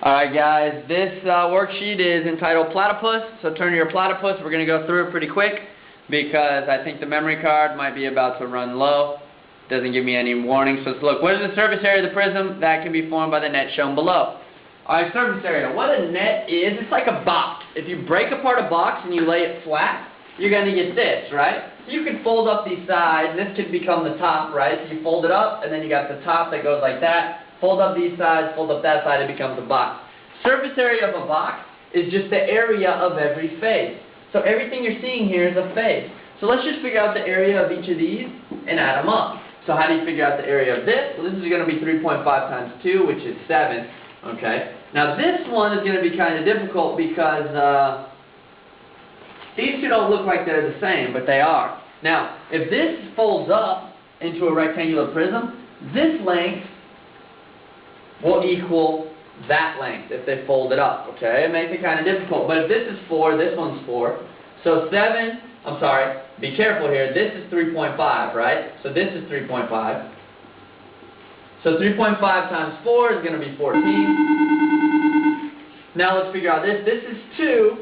Alright guys, this worksheet is entitled Platypus, so turn to your platypus. We're going to go through it pretty quick because I think the memory card might be about to run low. Doesn't give me any warning, so let's look. What is the surface area of the prism? That can be formed by the net shown below. Alright, surface area. What a net is, it's like a box. If you break apart a box and you lay it flat, you're going to get this, right? So you can fold up these sides. This could become the top, right? So you fold it up, and then you got the top that goes like that. Fold up these sides, fold up that side, it becomes a box. Surface area of a box is just the area of every face. So everything you're seeing here is a face. So let's just figure out the area of each of these and add them up. So how do you figure out the area of this? Well, this is going to be 3.5 times 2, which is 7. Okay. Now this one is going to be kind of difficult because these two don't look like they're the same, but they are. Now, if this folds up into a rectangular prism, this length will equal that length if they fold it up, okay? It makes it kind of difficult, but if this is 4, this one's 4. So be careful here, this is 3.5, right? So this is 3.5. So 3.5 times 4 is going to be 14. Now let's figure out this. This is 2.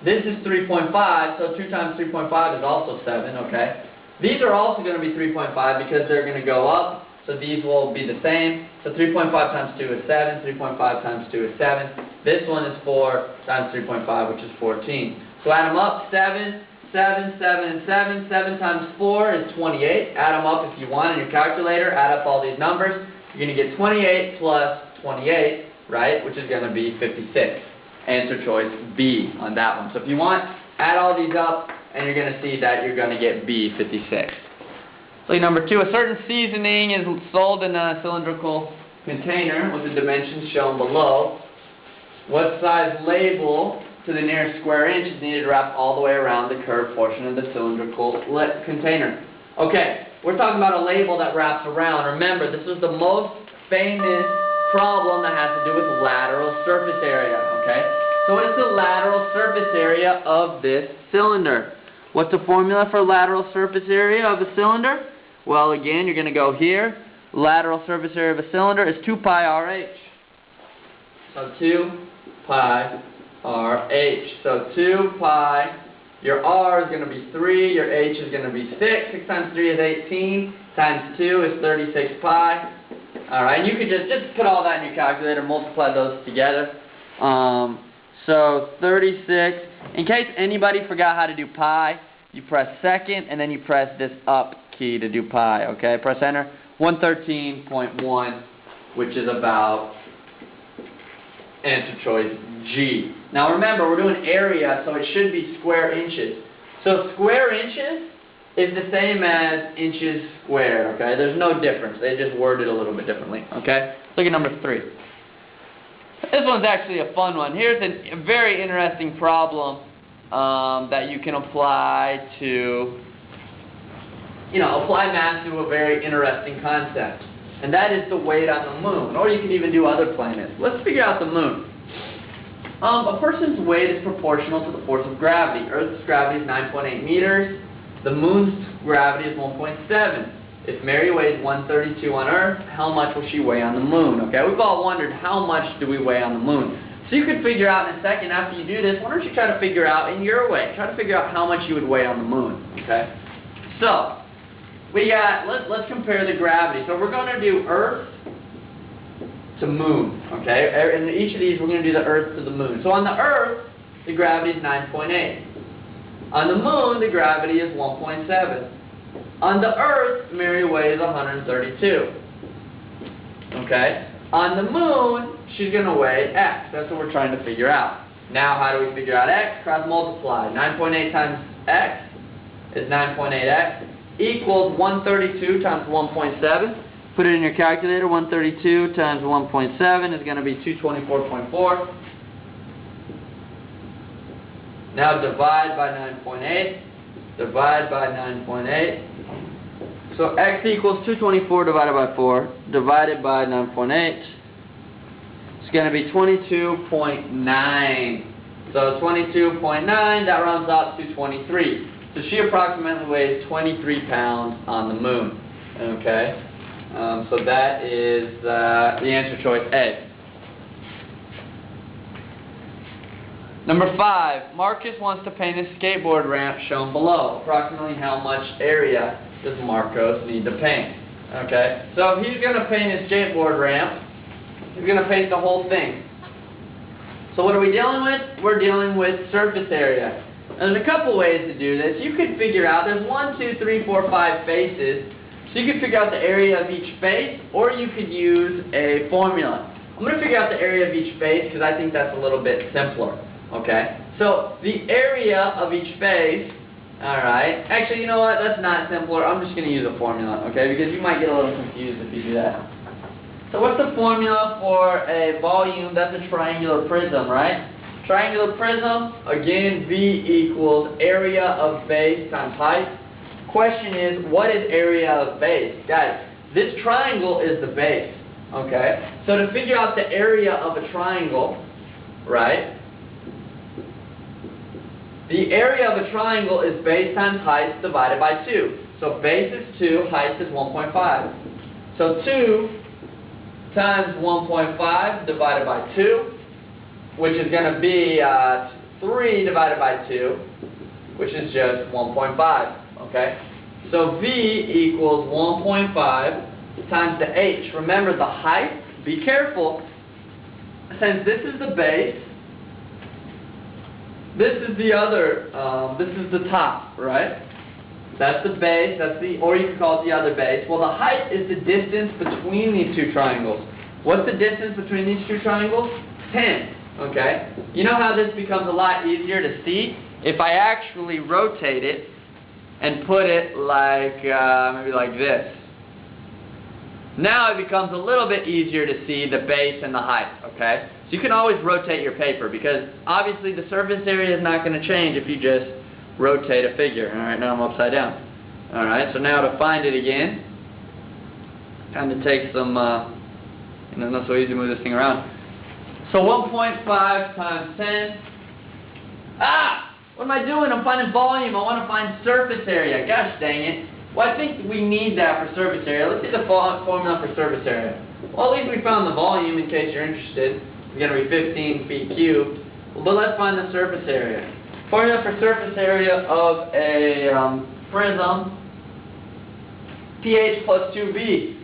This is 3.5, so 2 times 3.5 is also 7, okay? These are also going to be 3.5 because they're going to go up. So these will be the same. So 3.5 times 2 is 7. 3.5 times 2 is 7. This one is 4 times 3.5, which is 14. So add them up. 7, 7, 7, and 7. 7 times 4 is 28. Add them up if you want in your calculator. Add up all these numbers. You're going to get 28 plus 28, right, which is going to be 56. Answer choice B on that one. So if you want, add all these up, and you're going to see that you're going to get B, 56. Number 2, a certain seasoning is sold in a cylindrical container with the dimensions shown below. What size label to the nearest square inch is needed to wrap all the way around the curved portion of the cylindrical container? Okay, we're talking about a label that wraps around. Remember, this is the most famous problem that has to do with lateral surface area, okay? So what is the lateral surface area of this cylinder? What's the formula for lateral surface area of a cylinder? Well, again, you're going to go here. Lateral surface area of a cylinder is 2 pi RH. So 2 pi RH. So 2 pi, your R is going to be 3, your H is going to be 6. 6 times 3 is 18, times 2 is 36 pi. Alright, you could just put all that in your calculator, multiply those together. So 36. In case anybody forgot how to do pi, you press second and then you press this up key to do pi, okay? Press enter. 113.1, which is about answer choice G. Now remember, we're doing area, so it should be square inches. So square inches is the same as inches squared, okay? There's no difference. They just word it a little bit differently, okay? Look at number 3. This one's actually a fun one. Here's a very interesting problem that you can apply to, apply math to a very interesting concept. And that is the weight on the moon. Or you can even do other planets. Let's figure out the moon. A person's weight is proportional to the force of gravity. Earth's gravity is 9.8 meters. The moon's gravity is 1.7. If Mary weighs 132 on Earth, how much will she weigh on the moon? Okay, we've all wondered how much do we weigh on the moon. So you could figure out in a second after you do this, why don't you try to figure out in your way, try to figure out how much you would weigh on the moon, okay? So, let's compare the gravity. So we're going to do Earth to moon, okay? In each of these we're going to do the Earth to the moon. So on the Earth, the gravity is 9.8. On the moon, the gravity is 1.7. On the Earth, Mary weighs 132. Okay? On the moon, she's going to weigh X. That's what we're trying to figure out. Now, how do we figure out X? Cross multiply. 9.8 times X is 9.8X equals 132 times 1.7. Put it in your calculator. 132 times 1.7 is going to be 224.4. Now divide by 9.8. Divide by 9.8. So X equals 224 divided by 4, divided by 9.8. It's going to be 22.9. So 22.9, that rounds out to 23. So she approximately weighs 23 pounds on the moon. Okay? So that is the answer choice A. Number 5, Marcus wants to paint a skateboard ramp shown below. Approximately how much area does Marcos need to paint? Okay, so if he's going to paint his skateboard ramp, he's going to paint the whole thing. So what are we dealing with? We're dealing with surface area. And there's a couple ways to do this. You could figure out, there's 1, 2, 3, 4, 5 faces. So you could figure out the area of each face, or you could use a formula. I'm going to figure out the area of each face because I think that's a little bit simpler. Okay, so the area of each face, alright, actually you know what, that's not simpler, I'm just going to use a formula, okay, because you might get a little confused if you do that. So what's the formula for a volume? That's a triangular prism, right? Triangular prism, again, V equals area of base times height. Question is, what is area of base? Guys, this triangle is the base, okay? So to figure out the area of a triangle, right? The area of a triangle is base times height divided by 2. So base is 2, height is 1.5. So 2 times 1.5 divided by 2, which is going to be 3 divided by 2, which is just 1.5. Okay? So V equals 1.5 times the H. Remember the height, be careful, since this is the base, this is the other, this is the top, right? That's the base, that's the, or you can call it the other base. Well, the height is the distance between these two triangles. What's the distance between these two triangles? 10, okay? You know how this becomes a lot easier to see? If I actually rotate it and put it like, maybe like this. Now it becomes a little bit easier to see the base and the height, okay? So you can always rotate your paper because obviously the surface area is not going to change if you just rotate a figure. Alright, now I'm upside down. Alright, so now to find it again, kind of takes some, not so easy to move this thing around. So 1.5 times 10. Ah! What am I doing? I'm finding volume. I want to find surface area. Gosh dang it. Well, I think we need that for surface area. Let's see the formula for surface area. Well, at least we found the volume in case you're interested. It's going to be 15 feet cubed. But let's find the surface area. Formula for surface area of a prism, pH plus 2V.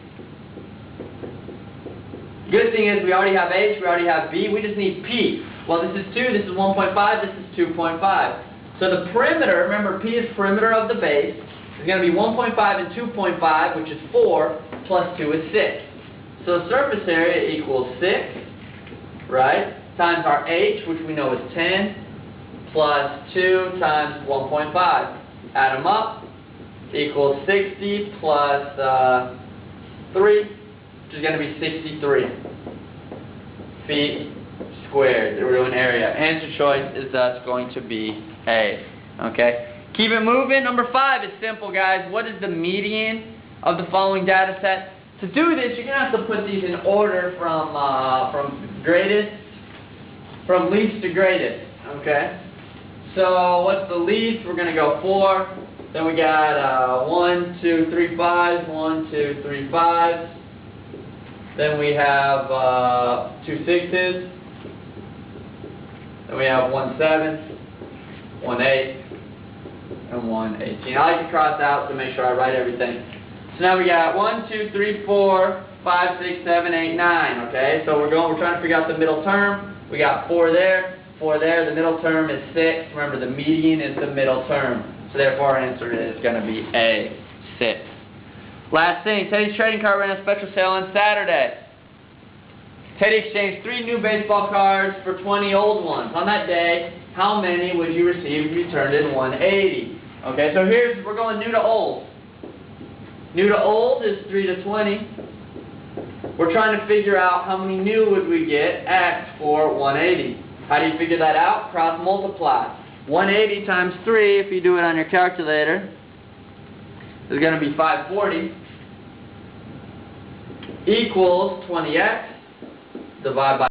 Good thing is we already have H, we already have V, we just need P. Well, this is 2, this is 1.5, this is 2.5. So the perimeter, remember P is perimeter of the base, is going to be 1.5 and 2.5, which is 4, plus 2 is 6. So surface area equals 6, right, times our H, which we know is 10, plus 2 times 1.5. Add them up, equals 60 plus 3, which is going to be 63 feet squared, the room area. Answer choice is thus going to be A. Okay? Keep it moving. Number 5 is simple, guys. What is the median of the following data set? To do this, you're going to have to put these in order from least to greatest. Okay? So what's the least? We're going to go 4. Then we got 1, 2, 3, 5. 1, 2, 3, 5. Then we have 2 6s. Then we have 1 7, 1 8, and 1 18. I like to cross out to make sure I write everything. So now we got 1, 2, 3, 4, 5, 6, 7, 8, 9. Okay, so we're trying to figure out the middle term. We got 4 there, 4 there. The middle term is 6. Remember, the median is the middle term. So therefore, our answer is going to be A, 6. Last thing, Teddy's Trading Card ran a special sale on Saturday. Teddy exchanged 3 new baseball cards for 20 old ones. On that day, how many would you receive if you turned in 180? Okay, so we're going new to old. New to old is 3 to 20. We're trying to figure out how many new would we get X for 180. How do you figure that out? Cross multiply. 180 times 3, if you do it on your calculator, is going to be 540 equals 20x. Divide by